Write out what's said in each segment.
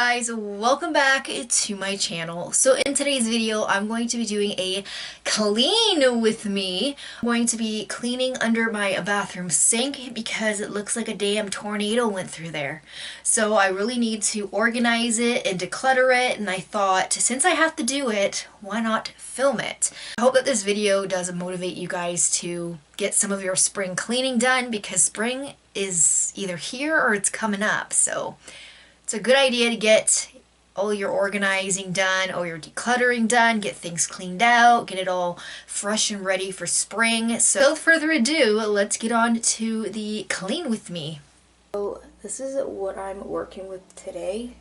guys, welcome back to my channel. So in today's video I'm going to be doing a clean with me. I'm going to be cleaning under my bathroom sink because it looks like a damn tornado went through there. So I really need to organize it and declutter it, and I thought since I have to do it, why not film it? I hope that this video does motivate you guys to get some of your spring cleaning done, because spring is either here or it's coming up. So it's a good idea to get all your organizing done, all your decluttering done, get things cleaned out, get it all fresh and ready for spring. So without further ado, let's get on to the clean with me. So this is what I'm working with today.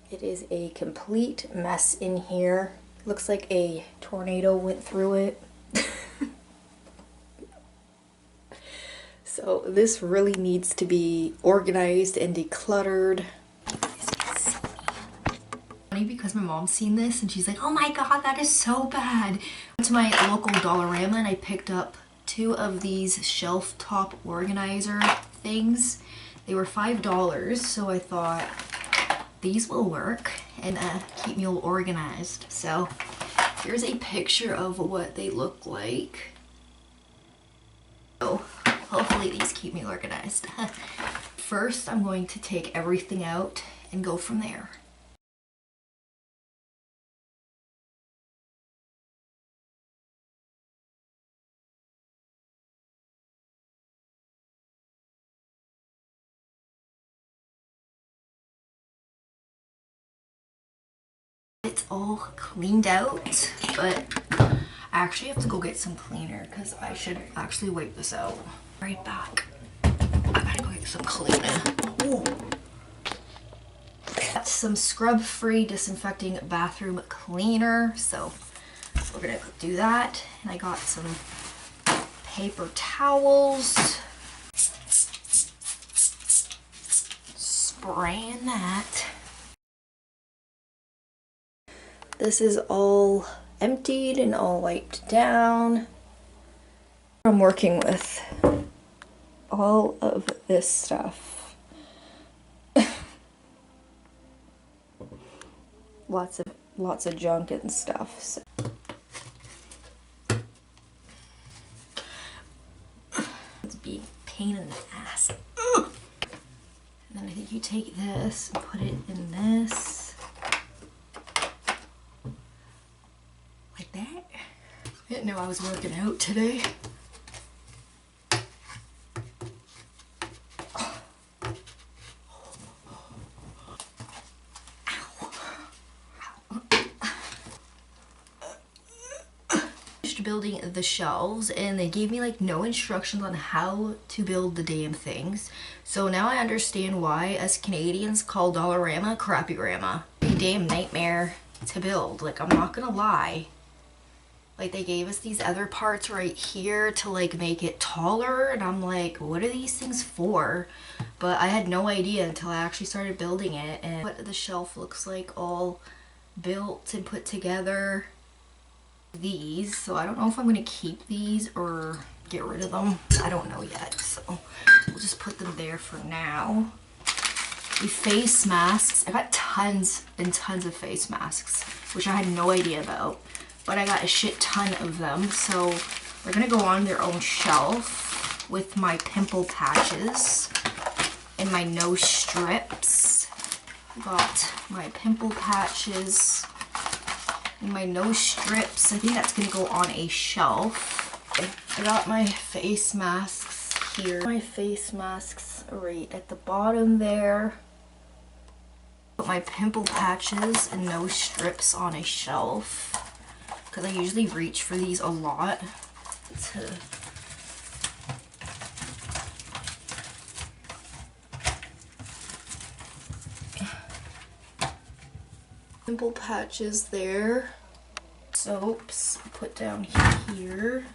It is a complete mess in here. Looks like a tornado went through it. So this really needs to be organized and decluttered. Funny because my mom's seen this and she's like, oh my god, that is so bad. I went to my local Dollarama and I picked up 2 of these shelf top organizer things. They were $5, so I thought these will work and keep me all organized. So here's a picture of what they look like. So hopefully these keep me organized. First, I'm going to take everything out and go from there. It's all cleaned out, but I actually have to go get some cleaner because I should actually wipe this out. Right back. I gotta go get some cleaner. Ooh. Got some scrub-free disinfecting bathroom cleaner, so we're gonna do that. And I got some paper towels. Spraying that. This is all emptied and all wiped down. I'm working with all of this stuff. lots of junk and stuff. So. It's being a pain in the ass. And then I think you take this and put it in this. Like that. I didn't know I was working out today. Building the shelves, and they gave me like no instructions on how to build the damn things. So now I understand why us Canadians call Dollarama crappy grandma. A damn nightmare to build, like I'm not gonna lie. Like they gave us these other parts right here to like make it taller, and I'm like, what are these things for? But I had no idea until I actually started building it, and what the shelf looks like all built and put together. These, so I don't know if I'm gonna keep these or get rid of them. I don't know yet, so we'll just put them there for now. The face masks, I got tons and tons of face masks, which I had no idea about, but I got a shit ton of them. So they're gonna go on their own shelf with my pimple patches and my nose strips. Got my pimple patches, my nose strips. I think that's gonna go on a shelf. I got my face masks here. My face masks right at the bottom there. Put my pimple patches and nose strips on a shelf because I usually reach for these a lot. Pimple patches there. Soaps put down here.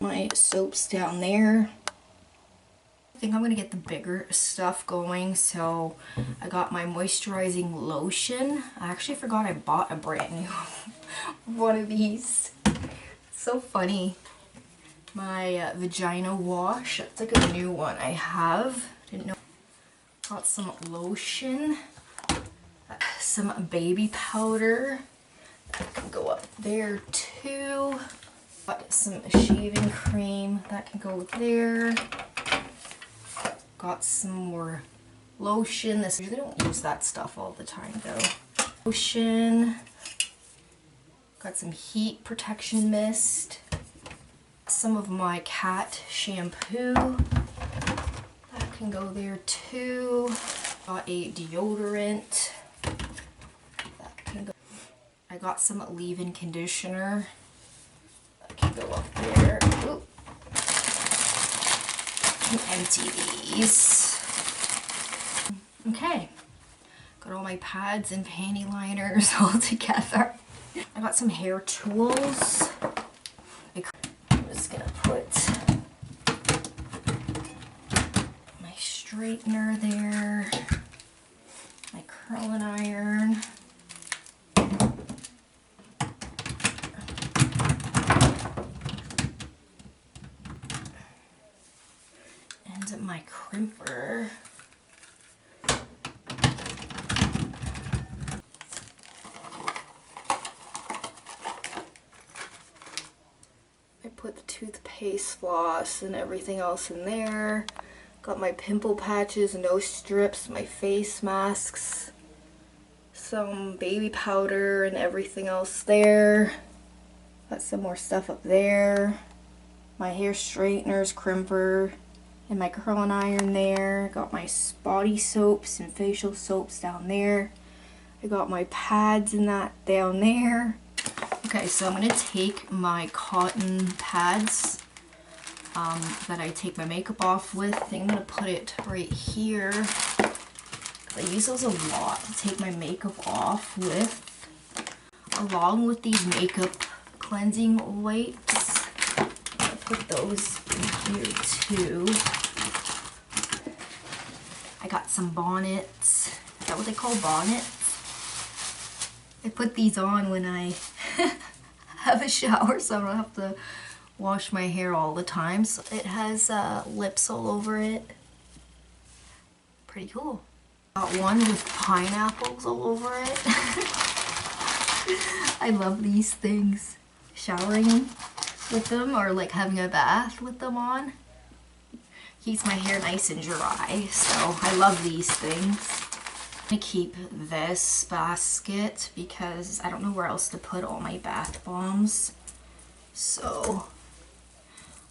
My soaps down there. I think I'm gonna get the bigger stuff going, so I got my moisturizing lotion. I actually forgot I bought a brand new one of these. It's so funny. My vagina wash. That's like a new one I have. Didn't know. Got some lotion. Some baby powder. That can go up there too. Got some shaving cream. That can go there. Got some more lotion. This usually don't use that stuff all the time though. Lotion. Got some heat protection mist. Some of my cat shampoo. That can go there too. Got a deodorant. That can go. I got some leave-in conditioner. That can go up there. Ooh. Empty these. Okay, got all my pads and panty liners all together. I got some hair tools. I'm just gonna put my straightener there, my curling iron. And my crimper. I put the toothpaste floss and everything else in there. Got my pimple patches, nose strips, my face masks, some baby powder and everything else there. Got some more stuff up there. My hair straighteners, crimper, and my curling iron there. Got my body soaps and facial soaps down there. I got my pads and that down there. Okay, so I'm going to take my cotton pads that I take my makeup off with. I think I'm going to put it right here. I use those a lot to take my makeup off with, along with these makeup cleansing wipes. I put those in here too. I got some bonnets. Is that what they call bonnets? I put these on when I have a shower so I don't have to wash my hair all the time. So it has lips all over it. Pretty cool. Got one with pineapples all over it. I love these things. Showering with them or like having a bath with them on. Keeps my hair nice and dry, so I love these things. I'm gonna keep this basket because I don't know where else to put all my bath bombs. So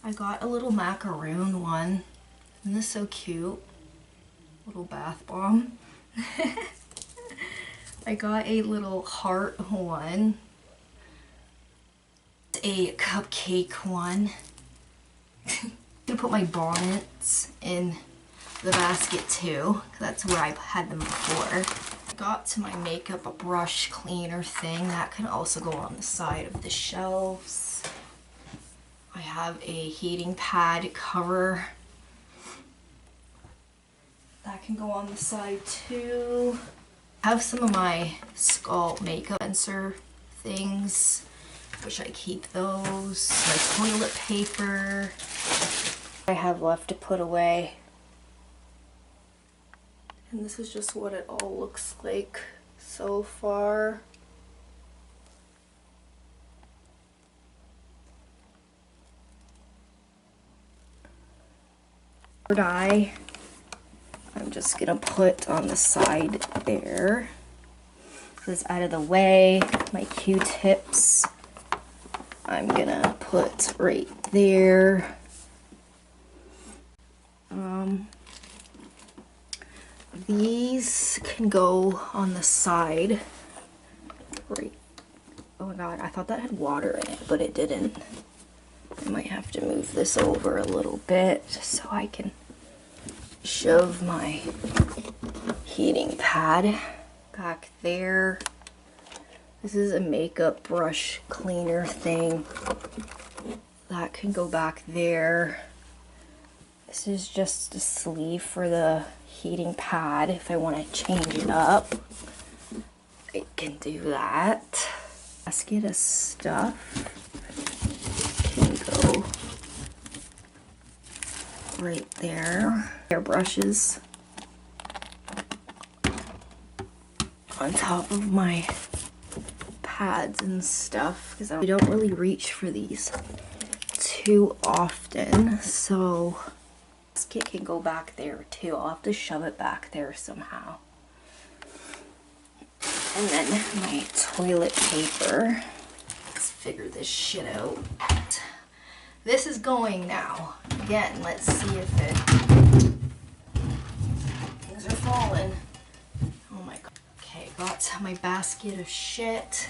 I got a little macaroon one. Isn't this so cute? Little bath bomb. I got a little heart one. A cupcake one. I'm gonna put my bonnets in the basket too. That's where I've had them before. I got to my makeup brush cleaner thing. That can also go on the side of the shelves. I have a heating pad cover. That can go on the side too. I have some of my scalp makeup cleanser things, which I keep those. My toilet paper. I have left to put away. And this is just what it all looks like so far. Dye. I'm just gonna put on the side there. This out of the way. My Q-tips. I'm gonna put right there. These can go on the side. Right. Oh my god, I thought that had water in it, but it didn't. I might have to move this over a little bit so I can shove my heating pad back there. This is a makeup brush cleaner thing. That can go back there. This is just a sleeve for the heating pad if I want to change it up. I can do that. Basket of stuff can go right there. Hairbrushes on top of my pads and stuff because I don't really reach for these too often, so this kit can go back there too. I'll have to shove it back there somehow. And then my toilet paper. Let's figure this shit out. This is going now. Again, let's see if it... Things are falling. Oh my god. Okay, got my basket of shit.